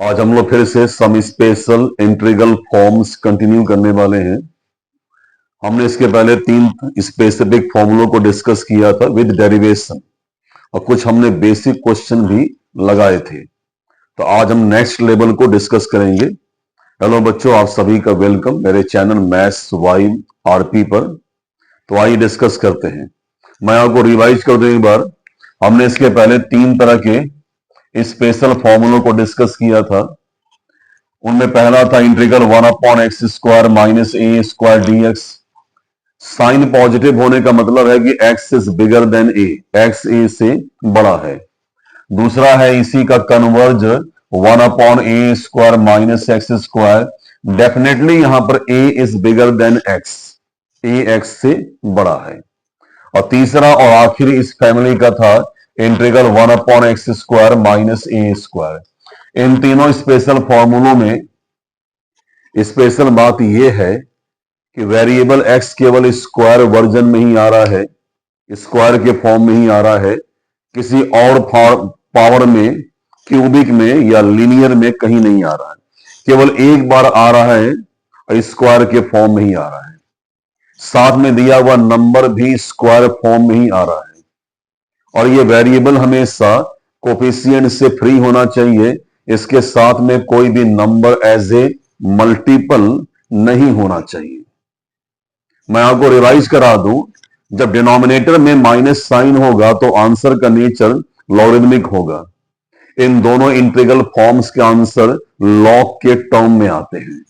आज हम लोग फिर से some special integral forms continue करने वाले हैं। हमने इसके पहले 3 स्पेसिफिक फॉर्मूलों को डिस्कस किया था विद डेरिवेशन और कुछ हमने बेसिक क्वेश्चन भी लगाए थे। तो आज हम नेक्स्ट लेवल को डिस्कस करेंगे। हेलो बच्चों, आप सभी का वेलकम मेरे चैनल मैथ्स वाइब आरपी पर। तो आइए डिस्कस करते हैं। मैं आपको रिवाइज कर दूं एक बार। हमने इसके पहले 3 तरह के स्पेशल फॉर्मूलों को डिस्कस किया था। उनमें पहला था इंटीग्रल 1/x² माइनस ए स्क्वायर dx। साइन पॉजिटिव होने का मतलब है कि x is bigger than A, x a से बड़ा है। दूसरा है इसी का converge 1/a² minus x square. Definitely यहां पर a is bigger than x, a x से बड़ा है। और तीसरा और आखिरी इस फैमिली का था इंटीग्रल 1/x² माइनस ए स्क्वायर। इन तीनों स्पेशल फॉर्मूलों में स्पेशल बात यह है कि वेरिएबल x केवल स्क्वायर वर्जन में ही आ रहा है, स्क्वायर के फॉर्म में ही आ रहा है, किसी और पावर में, क्यूबिक में या लीनियर में कहीं नहीं आ रहा है। केवल एक बार आ रहा है और स्क्वायर के फॉर्म में ही आ रहा है। साथ में दिया हुआ नंबर भी स्क्वायर फॉर्म में ही आ रहा है। और ये वेरिएबल हमेशा कोफिशिएंट से फ्री होना चाहिए। इसके साथ में कोई भी नंबर एज ए मल्टीपल नहीं होना चाहिए। मैं आपको रिवाइज करा दूं, जब डिनोमिनेटर में माइनस साइन होगा तो आंसर का नेचर लॉगरिथमिक होगा। इन दोनों इंटीग्रल फॉर्म्स के आंसर लॉग के टर्म में आते हैं।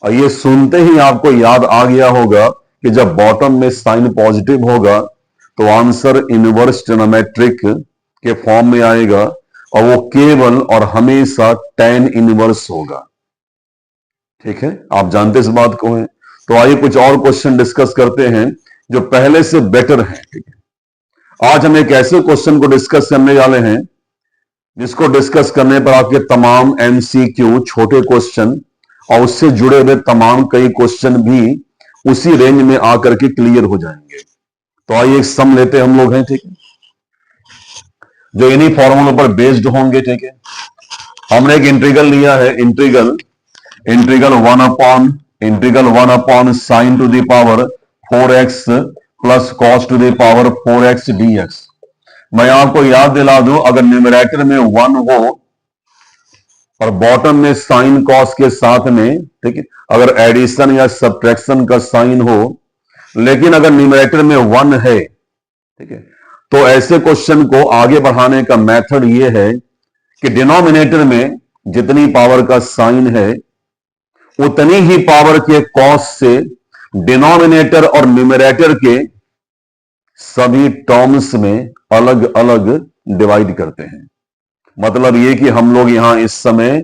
और ये सुनते ही आपको याद आ गया होगा कि जब बॉटम में साइन पॉजिटिव होगा तो आंसर इनवर्स ट्रिग्नोमेट्रिक के फॉर्म में आएगा और वो केवल और हमेशा tan इनवर्स होगा। ठीक है, आप जानते इस बात को है। तो आइए कुछ और क्वेश्चन डिस्कस करते हैं जो पहले से बेटर हैं। ठीक है, आज हम एक ऐसे क्वेश्चन को डिस्कस करने वाले हैं जिसको डिस्कस करने पर आपके तमाम एमसीक्यू छोटे क्वेश्चन और उससे जुड़े हुए तमाम कई क्वेश्चन भी उसी रेंज में आकर के क्लियर हो जाएंगे। तो आइए एक सम लेते हम लोग हैं, ठीक है, जो इन्हीं फॉर्मूलों पर बेस्ड होंगे। ठीक है, हमने एक इंटीग्रल लिया है, integral 1/sin to the power 4x plus cos to the power 4x dx। मैं आपको याद दिला दूं, अगर न्यूमरेटर में 1 हो और बॉटम में साइन कॉस के साथ में, ठीक है, अगर एडिशन या सब्ट्रैक्शन का साइन हो, लेकिन अगर न्यूमरेटर में 1 है, ठीक है, तो ऐसे क्वेश्चन को आगे बढ़ाने का मेथड यह है कि डिनोमिनेटर में जितनी पावर का साइन है उतनी ही पावर के कॉस से डिनोमिनेटर और न्यूमरेटर के सभी टर्म्स में अलग अलग डिवाइड करते हैं। मतलब ये कि हम लोग यहां इस समय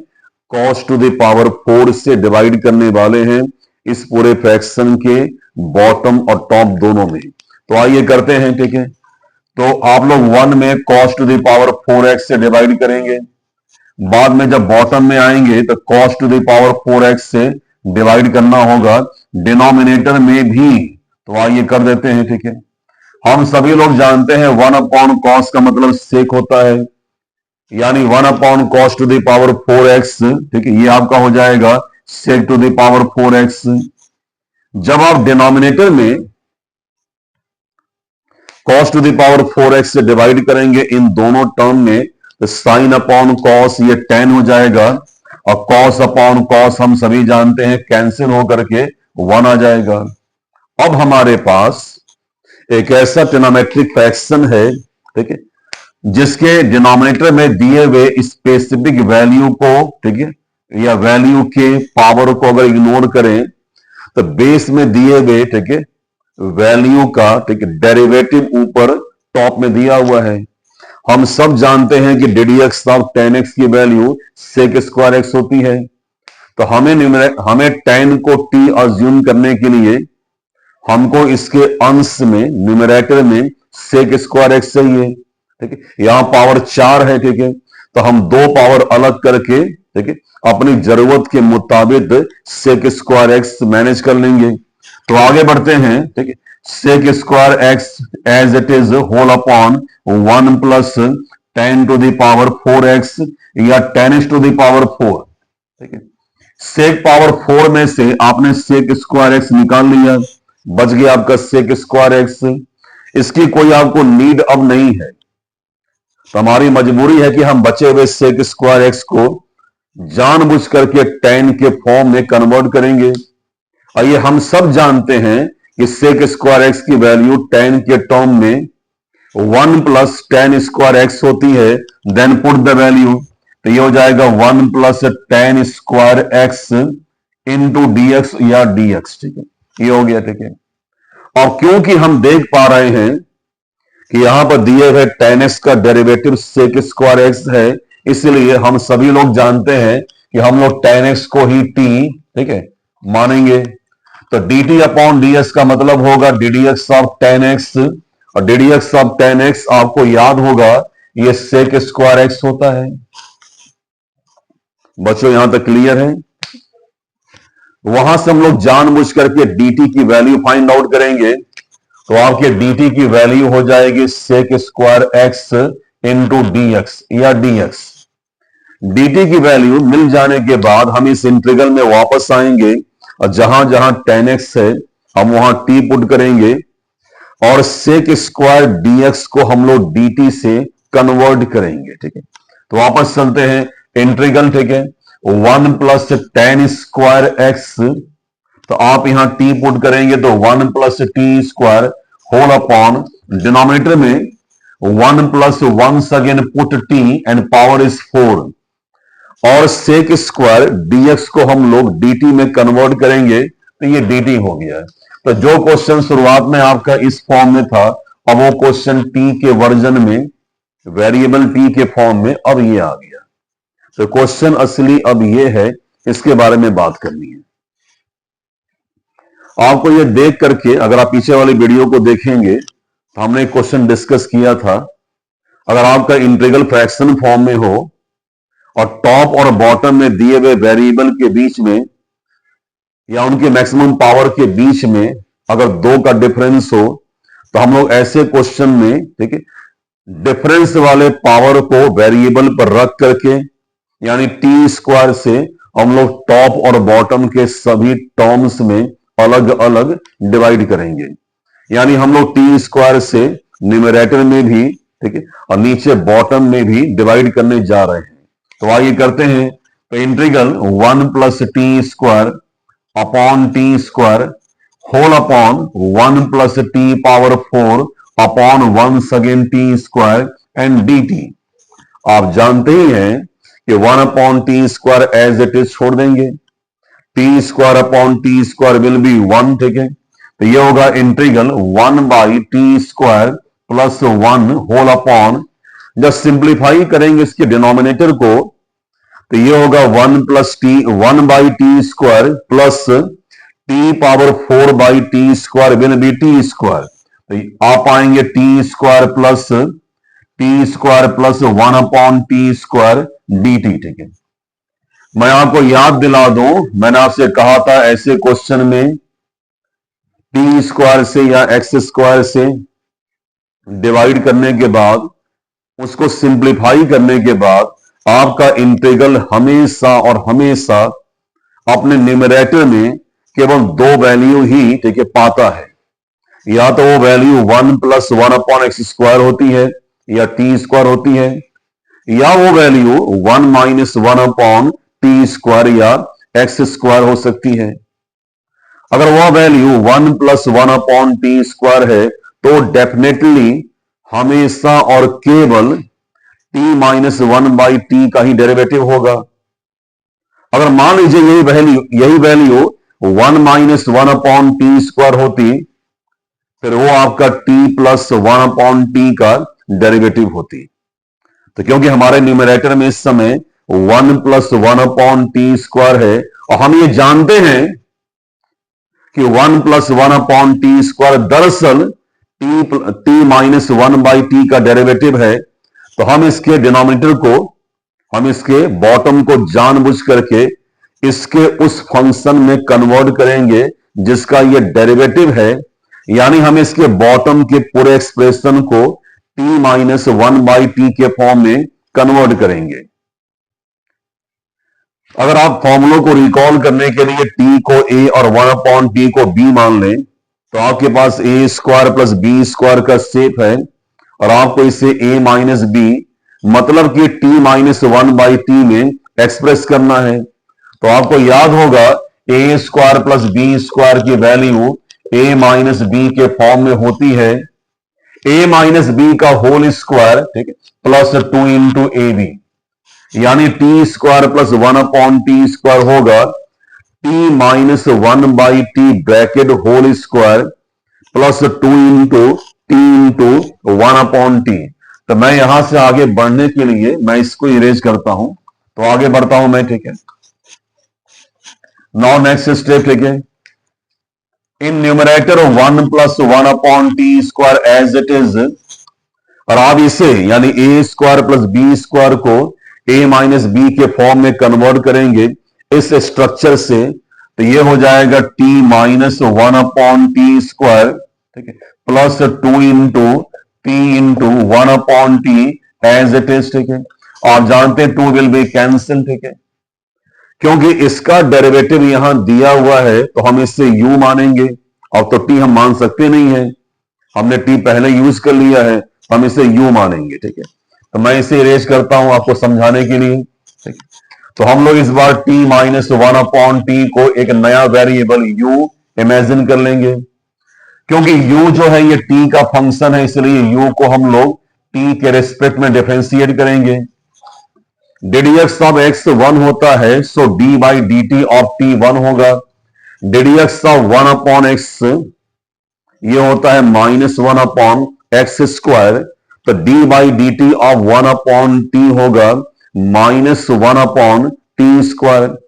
cos टू द पावर 4 से डिवाइड करने वाले हैं इस पूरे फ्रैक्शन के बॉटम और टॉप दोनों में। तो आइए करते हैं। ठीक है, तो आप लोग 1 में cos to the power 4x से डिवाइड करेंगे। बाद में जब बॉटम में आएंगे तो cos to the power 4x से डिवाइड करना होगा डिनोमिनेटर में भी। तो आइए कर देते हैं। ठीक है, हम सभी लोग जानते हैं 1/cos का मतलब सेक होता है, यानी 1/cos to the power 4x। ठीक है, ये आपका हो जाएगा सेक टू द पावर 4x। जब आप डिनोमिनेटर में cos to the power 4x से डिवाइड करेंगे इन दोनों टर्म में, तो साइन अपॉन कॉस ये tan हो जाएगा और कॉस अपॉन कॉस हम सभी जानते हैं कैंसिल होकर के 1 आ जाएगा। अब हमारे पास एक ऐसा ट्रिग्नोमेट्रिक फ्रैक्शन है, ठीक है, जिसके डिनोमिनेटर में दिए हुए स्पेसिफिक वैल्यू को, ठीक है, या वैल्यू के पावर को अगर इग्नोर करें तो बेस में दिए हुए, ठीक है, वैल्यू का, ठीक है, डेरिवेटिव ऊपर टॉप में दिया हुआ है। हम सब जानते हैं कि ddx ऑफ tan x की वैल्यू sec स्क्वायर x होती है। तो हमें tan को t अज्यूम करने के लिए हमको इसके अंश में न्यूमरेटर में sec स्क्वायर x चाहिए। ठीक है, यहां पावर 4 है। ठीक है, तो हम 2 पावर अलग करके, ठीक है, अपनी जरूरत के मुताबिक sec स्क्वायर x मैनेज कर लेंगे। तो आगे बढ़ते हैं। ठीक है, sec square x as it is whole upon 1 plus 10 to the power 4x या 10x टू द पावर 4। ठीक है, सेक पावर 4 में से आपने सेक स्क्वायर एक्स निकाल लिया, बच गया आपका सेक स्क्वायर एक्स। इसकी कोई आपको नीड अब नहीं है, तो हमारी मजबूरी है कि हम बचे हुए सेक स्क्वायर एक्स को जानबूझ करके tan के फॉर्म में कन्वर्ट करेंगे। और ये हम सब जानते हैं कि सेक स्क्वायर एक्स की वैल्यू tan के टर्म में 1 प्लस tan स्क्वायर एक्स होती है। देन पुट द वैल्यू, तो ये हो जाएगा 1 plus tan square x into dx या dx। ठीक है, ये हो गया। ठीक है, और क्योंकि हम देख पा रहे हैं कि यहां पर दिए हुए tan x का डेरिवेटिव सेक स्क्वायर एक्स है, इसलिए हम सभी लोग जानते हैं कि हम लोग tan x को ही t, ठीक है, मानेंगे। तो dt अपॉन dx का मतलब होगा ddx ऑफ tan x, और ddx ऑफ tan x आपको याद होगा ये सेक स्क्वायर एक्स होता है। बच्चों यहां तक क्लियर है? वहां से हम लोग जानबूझ करके dt की वैल्यू फाइंड आउट करेंगे, तो आपके dt की वैल्यू हो जाएगी sec square x into dx या dx। dt की वैल्यू मिल जाने के बाद हम इस इंटीग्रल में वापस आएंगे, और जहां जहां tan x है हम वहां t पुट करेंगे, और सेक स्क्वायर dx को हम लोग dt से कन्वर्ट करेंगे। ठीक है, तो वापस चलते हैं इंटीग्रल। ठीक है, 1 प्लस tan स्क्वायर एक्स, तो आप यहां t पुट करेंगे तो 1 plus t square whole upon denominator में 1 plus once again put t and power is 4, और सेक स्क्वायर dx को हम लोग dt में कन्वर्ट करेंगे, तो ये dt हो गया है। तो जो क्वेश्चन शुरुआत में आपका इस फॉर्म में था, अब वो क्वेश्चन t के वर्जन में, वेरिएबल t के फॉर्म में अब ये आ गया। तो क्वेश्चन असली अब ये है, इसके बारे में बात करनी है। आपको ये देख करके, अगर आप पीछे वाली वीडियो को देखेंगे तो हमने एक क्वेश्चन डिस्कस किया था। अगर आपका इंटीग्रल फ्रैक्शन फॉर्म में हो और टॉप और बॉटम में दिए हुए वेरिएबल के बीच में या उनके मैक्सिमम पावर के बीच में अगर 2 का डिफरेंस हो, तो हम लोग ऐसे क्वेश्चन में, ठीक है, डिफरेंस वाले पावर को वेरिएबल पर रख करके, यानी टी स्क्वायर से हम लोग टॉप और बॉटम के सभी टर्म्स में अलग अलग डिवाइड करेंगे। यानी हम लोग टी स्क्वायर से न्यूमरेटर में भी, ठीक है, और नीचे बॉटम में भी डिवाइड करने जा रहे हैं। तो आइए करते हैं। तो integral 1 plus t square upon t square whole upon 1 plus t power 4 upon 1 again t square and dt। आप जानते ही हैं कि 1 upon t square as it is छोड़ देंगे, t square upon t square will be 1। ठीक है, तो ये होगा integral 1 by t square plus 1 whole upon, जब सिंप्लीफाई करेंगे इसके डिनोमिनेटर को, तो ये होगा 1 plus T 1 by t square plus t power 4 by t square will B T square. तो आप आएंगे T square plus 1 upon t square dt। ठीक है, मैं आपको याद दिला दूं, मैंने आपसे कहा था ऐसे क्वेश्चन में टी स्क्वायर से या एक्स स्क्वायर से डिवाइड करने के बाद, उसको सिंप्लीफाई करने के बाद आपका इंटीग्रल हमेशा और हमेशा अपने न्यूमरेटर में केवल 2 वैल्यू ही, ठीक है, पाता है। या तो वो value 1 plus 1 upon x square होती है या टी स्क्वायर होती है, या वो value 1 minus 1 upon t square या एक्स स्क्वायर हो सकती है। अगर वह value 1 plus 1 upon t square है, तो डेफिनेटली हमेशा और केवल t माइनस 1 बाई टी का ही डेरिवेटिव होगा। अगर मान लीजिए यही value 1 minus 1 upon t square होती, फिर वो आपका t प्लस 1 अपॉन टी का डेरिवेटिव होती। तो क्योंकि हमारे न्यूमरेटर में इस समय 1 प्लस 1 अपॉन टी स्क्वायर है, और हम ये जानते हैं कि 1 प्लस 1 अपॉन टी स्क्वायर दरअसल t माइनस 1 बाई टी का डेरिवेटिव है, तो हम इसके डिनोमिनेटर को, हम इसके बॉटम को जानबूझ करके इसके उस फंक्शन में कन्वर्ट करेंगे जिसका ये डेरिवेटिव है। यानी हम इसके बॉटम के पूरे एक्सप्रेशन को टी माइनस 1/t के फॉर्म में कन्वर्ट करेंगे। अगर आप फॉर्मूलों को रिकॉल करने के लिए t को a और 1/t को b मान लें तो आपके पास a square plus B square का शेप है और आपको इसे a माइनस बी मतलब कि t माइनस 1/t में एक्सप्रेस करना है। तो आपको याद होगा a square plus B square की वैल्यू a माइनस बी के फॉर्म में होती है a माइनस बी का होल स्क्वायर, ठीक है, प्लस 2 इंटू ए बी, यानी T square plus 1/t square होगा T minus 1/t bracket whole square plus 2 into T into 1/t। तो मैं यहां से आगे बढ़ने के लिए मैं इसको इरेज करता हूं, तो आगे बढ़ता हूं मैं, ठीक है। नाउ नेक्स्ट स्टेप, ठीक है, in numerator 1 plus 1/t square as it is, और आप इसे यानी a square plus B square को a माइनस बी के फॉर्म में कन्वर्ट करेंगे इस स्ट्रक्चर से, तो ये हो जाएगा t माइनस 1/t स्क्वायर, ठीक है, plus 2 into t into 1/t as it is, ठीक है। आप जानते हैं 2 विल बी कैंसिल, ठीक है, क्योंकि इसका डेरिवेटिव यहां दिया हुआ है तो हम इससे u मानेंगे। अब तो t हम मान सकते नहीं है, हमने t पहले यूज कर लिया है, हम इसे u मानेंगे, ठीक है। तो मैं इसे इरेज करता हूं आपको समझाने के लिए, ठीक है। तो हम लोग इस बार t माइनस 1/t को एक नया वेरिएबल u इमेजिन कर लेंगे, क्योंकि u जो है ये t का फंक्शन है, इसलिए u को हम लोग t के रेस्पेक्ट में डिफरेंशिएट करेंगे। ddx ऑफ x 1 होता है, सो d by D T of t 1 होगा। ddx ऑफ 1/x ये होता है माइनस 1/x स्क्वायर, तो d by D T of 1/t होगा माइनस 1/t स्क्वायर।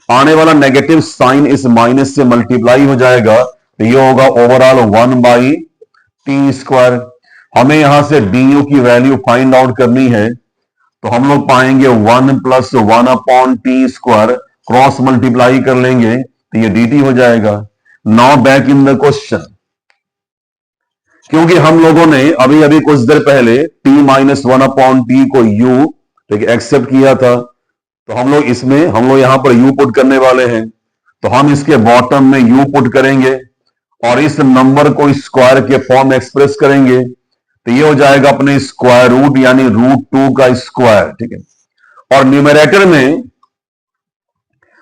आने वाला नेगेटिव साइन इस माइनस से मल्टीप्लाई हो जाएगा, तो ये होगा ओवरऑल 1/t स्क्वायर। हमें यहां से du की वैल्यू फाइंड आउट करनी है, तो हम लोग पाएंगे 1 plus 1/t square, cross multiply कर लेंगे तो ये dt हो जाएगा। Now back in the question, क्योंकि हम लोगों ने अभी अभी कुछ देर पहले t माइनस 1/t को u, ठीक है, एक्सेप्ट किया था, तो हम लोग यहां पर u पुट करने वाले हैं, तो हम इसके बॉटम में u पुट करेंगे और इस नंबर को स्क्वायर के फॉर्म में एक्सप्रेस करेंगे, तो ये हो जाएगा अपने स्क्वायर रूट यानी √2 का स्क्वायर, ठीक है। और न्यूमरेटर में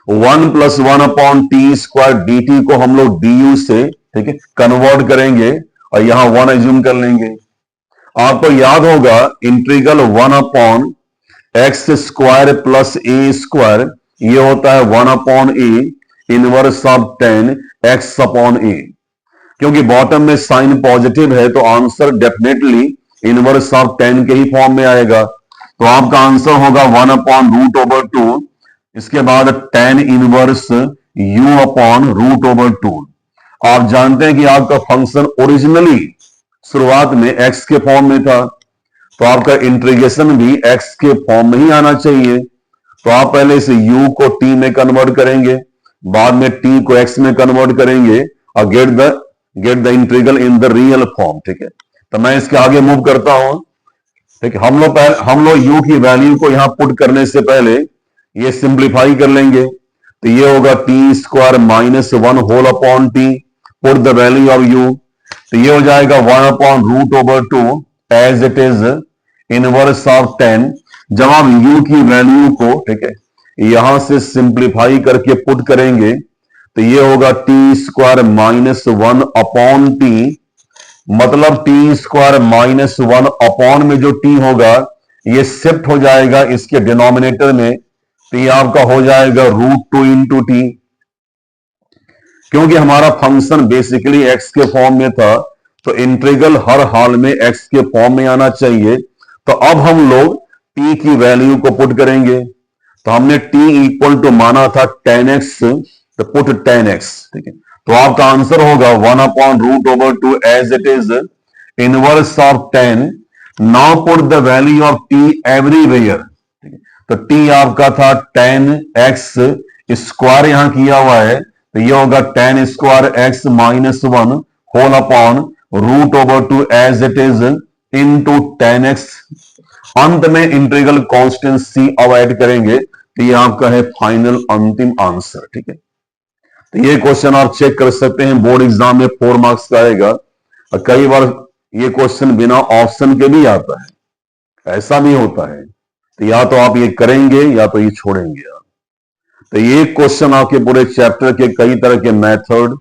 1 प्लस 1/t स्क्वायर dt को हम लोग du से, ठीक है, कन्वर्ट करेंगे और यहां 1 एज्यूम कर लेंगे। आपको याद होगा integral 1/x square plus a square ये होता है 1/a इनवर्स ऑफ 10 x/a। क्योंकि बॉटम में साइन पॉजिटिव है तो आंसर डेफिनेटली इनवर्स ऑफ 10 के ही फॉर्म में आएगा, तो आपका आंसर होगा 1/√2। इसके बाद 10 इनवर्स u/√2। आप जानते हैं कि आपका फंक्शन ओरिजिनली शुरुआत में x के फॉर्म में था, तो आपका इंटीग्रेशन भी x के फॉर्म में ही आना चाहिए। तो आप पहले इसे u को t में कन्वर्ट करेंगे, बाद में t को x में कन्वर्ट करेंगे और get the integral in the real form, ठीक है। तो मैं इसके आगे मूव करता हूं, ठीक है। हम लोग u की वैल्यू को यहां पुट करने से पहले ये सिंप्लीफाई कर लेंगे, तो ये होगा t square minus 1 whole upon t, put the value of u, तो ये हो जाएगा 1/√2 as it is inverse of 10। जब आप u की वैल्यू को, ठीक है, यहां से सिंप्लीफाई करके पुट करेंगे तो ये होगा t square minus 1 upon t, मतलब t स्क्वायर माइनस 1 अपॉन में जो t होगा ये शिफ्ट हो जाएगा इसके डिनोमिनेटर में, तो ये आपका हो जाएगा √2 इंटू टी। क्योंकि हमारा फंक्शन बेसिकली x के फॉर्म में था तो इंटीग्रल हर हाल में x के फॉर्म में आना चाहिए। तो अब हम लोग t की वैल्यू को पुट करेंगे, तो हमने t इक्वल टू माना था 10x, तो पुट 10x, ठीक है। तो आपका आंसर होगा 1/√2 as it is inverse of 10। Now put the value of t everywhere, तो t आपका था 10x स्क्वायर यहां किया हुआ है, तो ये होगा 10 square x minus 1 whole upon √2 as it is into 10x, अंत में इंटीग्रल कांस्टेंट c अब ऐड करेंगे तो ये आपका है फाइनल अंतिम आंसर। ठीक है, तो ये क्वेश्चन आप चेक कर सकते हैं, बोर्ड एग्जाम में 4 मार्क्स का आएगा और कई बार ये क्वेश्चन बिना ऑप्शन के भी आता है, ऐसा भी होता है। तो या तो आप ये करेंगे या तो ये छोड़ेंगे आप। तो ये क्वेश्चन आपके पूरे चैप्टर के कई तरह के मेथड,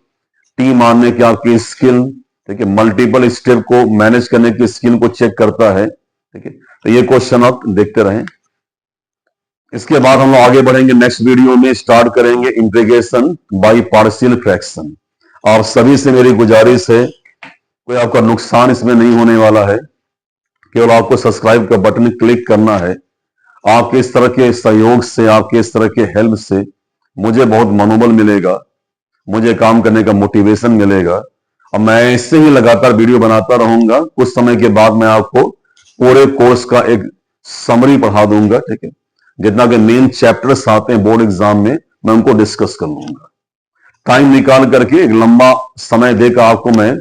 टी मानने के आपकी स्किल, ठीक है, मल्टीपल स्टेप को मैनेज करने की स्किल को चेक करता है। ठीक है, तो ये क्वेश्चन आप देखते रहें। इसके बाद हम लोग आगे बढ़ेंगे, नेक्स्ट वीडियो में स्टार्ट करेंगे इंटीग्रेशन बाय पार्शियल फ्रैक्शन। और सभी से मेरी गुजारिश है, कोई आपका नुकसान इसमें नहीं होने वाला है, केवल आपको सब्सक्राइब का बटन क्लिक करना है। आपके इस तरह के सहयोग से, आपके इस तरह के हेल्प से मुझे बहुत मनोबल मिलेगा, मुझे काम करने का मोटिवेशन मिलेगा और मैं इससे ही लगातार वीडियो बनाता रहूंगा। कुछ समय के बाद मैं आपको पूरे कोर्स का एक समरी पढ़ा दूंगा। ठीक है, जितना के मेन चैप्टर्स आते हैं बोर्ड एग्जाम में मैं उनको डिस्कस कर लूंगा। टाइम निकाल करके एक लंबा समय देकर आपको मैं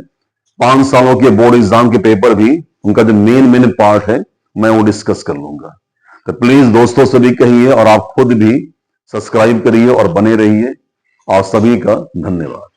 5 सालों के बोर्ड एग्जाम के पेपर भी, उनका जो मेन पार्ट है मैं वो डिस्कस कर लूंगा। तो प्लीज दोस्तों से भी कहिए और आप खुद भी सब्सक्राइब करिए और बने रहिए। आप सभी का धन्यवाद।